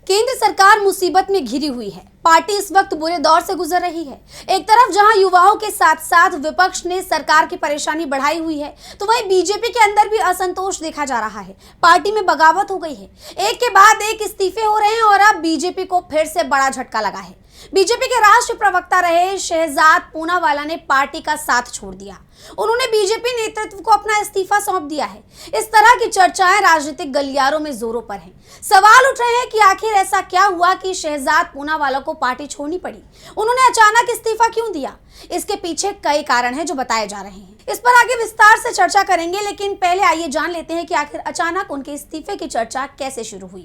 केंद्र सरकार मुसीबत में घिरी हुई है। पार्टी इस वक्त बुरे दौर से गुजर रही है। एक तरफ जहां युवाओं के साथ साथ विपक्ष ने सरकार की परेशानी बढ़ाई हुई है, तो वहीं बीजेपी के अंदर भी असंतोष देखा जा रहा है। पार्टी में बगावत हो गई है, एक के बाद एक इस्तीफे हो रहे हैं और अब बीजेपी को फिर से बड़ा झटका लगा है। बीजेपी के राष्ट्रीय प्रवक्ता रहे शहजाद पूनावाला ने पार्टी का साथ छोड़ दिया। उन्होंने बीजेपी नेतृत्व को अपना इस्तीफा सौंप दिया है। इस तरह की चर्चाएं राजनीतिक गलियारों में जोरों पर हैं। सवाल उठ रहे हैं कि आखिर ऐसा क्या हुआ कि शहजाद पूनावाला को पार्टी छोड़नी पड़ी। उन्होंने अचानक इस्तीफा क्यों दिया? इसके पीछे कई कारण हैं जो बताए जा रहे हैं। इस पर आगे विस्तार से चर्चा करेंगे, लेकिन पहले आइए जान लेते हैं कि आखिर अचानक उनके इस्तीफे की चर्चा कैसे शुरू हुई।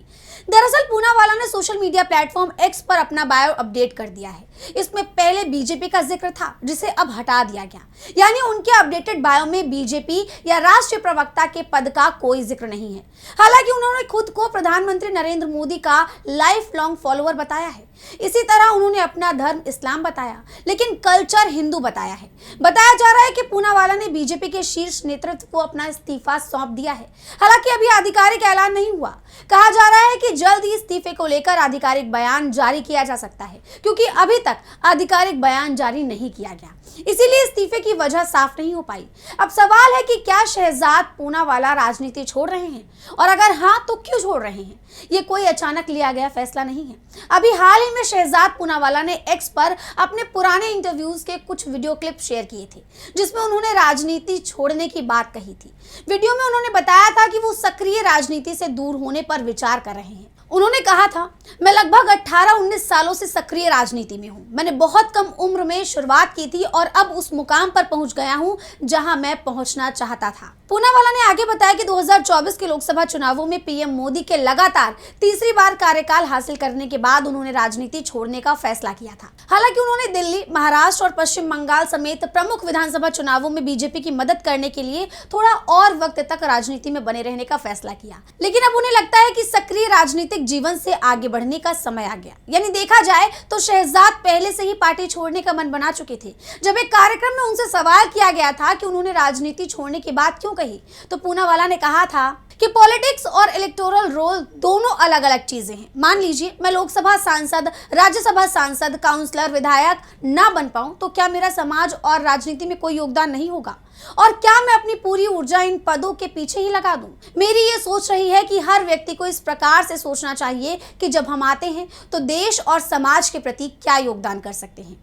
दरअसल पूनावाला ने सोशल मीडिया प्लेटफॉर्म एक्स पर अपना बायो अपडेट कर दिया है। इसमें पहले बीजेपी का जिक्र था, जिसे अब हटा दिया गया। यानी उनके अपडेटेड बायो में बीजेपी या राष्ट्रीय प्रवक्ता के पद का कोई जिक्र नहीं है। हालांकि उन्होंने खुद को प्रधानमंत्री नरेंद्र मोदी का लाइफ लॉन्ग फॉलोअर बताया है। इसी तरह उन्होंने अपना धर्म इस्लाम बताया, लेकिन कल्चर हिंदू बताया है। बताया जा रहा है कि पूनावाला ने बीजेपी के शीर्ष नेतृत्व को अपना इस्तीफा सौंप दिया है। हालांकि अभी आधिकारिक ऐलान नहीं हुआ। कहा जा रहा है कि जल्द ही इस्तीफे को लेकर आधिकारिक बयान जारी किया जा सकता है, क्योंकि अभी तक आधिकारिक बयान जारी नहीं किया गया, इसीलिए इस्तीफे की वजह साफ नहीं हो पाई। अब सवाल है कि क्या शहजाद पूनावाला राजनीति छोड़ रहे हैं, और अगर हाँ तो क्यों छोड़ रहे हैं? ये कोई अचानक लिया गया फैसला नहीं है। अभी हाल ही में शहजाद पूनावाला ने एक्स पर अपने पुराने इंटरव्यूज के कुछ वीडियो क्लिप शेयर किए थे, जिसमें उन्होंने राजनीति छोड़ने की बात कही थी। वीडियो में उन्होंने बताया था कि वो सक्रिय राजनीति से दूर होने पर विचार कर रहे हैं। उन्होंने कहा था, मैं लगभग 18-19 सालों से सक्रिय राजनीति में हूँ। मैंने बहुत कम उम्र में शुरुआत की थी और अब उस मुकाम पर पहुंच गया हूँ जहां मैं पहुंचना चाहता था। पूनावाला ने आगे बताया कि 2024 के लोकसभा चुनावों में पीएम मोदी के लगातार तीसरी बार कार्यकाल हासिल करने के बाद उन्होंने राजनीति छोड़ने का फैसला किया था। हालांकि उन्होंने दिल्ली, महाराष्ट्र और पश्चिम बंगाल समेत प्रमुख विधानसभा चुनावों में बीजेपी की मदद करने के लिए थोड़ा और वक्त तक राजनीति में बने रहने का फैसला किया। लेकिन अब उन्हें लगता है कि सक्रिय राजनीतिक जीवन से आगे बढ़ने का समय आ गया। यानी देखा जाए तो शहजाद पहले से ही पार्टी छोड़ने का मन बना चुके थे। जब एक कार्यक्रम में उनसे सवाल किया गया था कि उन्होंने राजनीति छोड़ने की बात क्यों कही, तो पूनावाला ने कहा था कि पॉलिटिक्स और इलेक्टोरल रोल दोनों अलग अलग चीजें हैं। मान लीजिए मैं लोकसभा सांसद, राज्यसभा सांसद, काउंसलर, विधायक ना बन पाऊं तो क्या मेरा समाज और राजनीति में कोई योगदान नहीं होगा? और क्या मैं अपनी पूरी ऊर्जा इन पदों के पीछे ही लगा दूं? मेरी ये सोच रही है कि हर व्यक्ति को इस प्रकार से सोचना चाहिए कि जब हम आते हैं तो देश और समाज के प्रति क्या योगदान कर सकते हैं।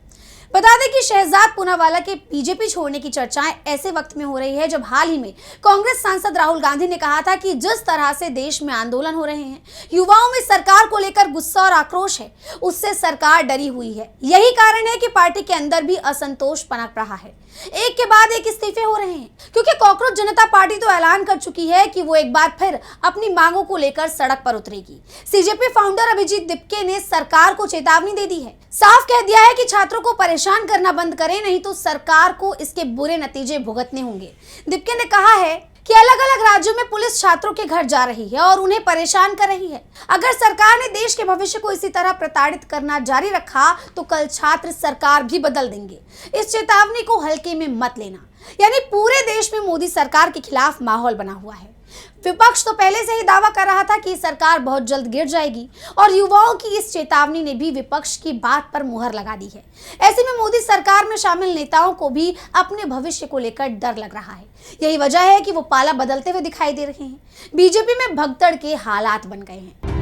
बता दें कि शहजाद पूनावाला के बीजेपी छोड़ने की चर्चाएं ऐसे वक्त में हो रही है जब हाल ही में कांग्रेस सांसद राहुल गांधी ने कहा था कि जिस तरह से देश में आंदोलन हो रहे हैं, युवाओं में सरकार को लेकर गुस्सा और आक्रोश है, उससे सरकार डरी हुई है। यही कारण है कि पार्टी के अंदर भी असंतोष पनप रहा है। एक के बाद एक इस्तीफे हो रहे हैं, क्योंकि कॉकरोच जनता पार्टी तो ऐलान कर चुकी है कि वो एक बार फिर अपनी मांगों को लेकर सड़क पर उतरेगी। सीजेपी फाउंडर अभिजीत दिपके ने सरकार को चेतावनी दे दी है। साफ कह दिया है कि छात्रों को परेशान करना बंद करें, नहीं तो सरकार को इसके बुरे नतीजे भुगतने होंगे। दिपके ने कहा है कि अलग अलग राज्यों में पुलिस छात्रों के घर जा रही है और उन्हें परेशान कर रही है। अगर सरकार ने देश के भविष्य को इसी तरह प्रताड़ित करना जारी रखा तो कल छात्र सरकार भी बदल देंगे। इस चेतावनी को हल्के में मत लेना। यानी पूरे देश में मोदी सरकार के खिलाफ माहौल बना हुआ है। विपक्ष तो पहले से ही दावा कर रहा था कि सरकार बहुत जल्द गिर जाएगी, और युवाओं की इस चेतावनी ने भी विपक्ष की बात पर मुहर लगा दी है। ऐसे में मोदी सरकार में शामिल नेताओं को भी अपने भविष्य को लेकर डर लग रहा है। यही वजह है कि वो पाला बदलते हुए दिखाई दे रहे हैं। बीजेपी में भगदड़ के हालात बन गए हैं।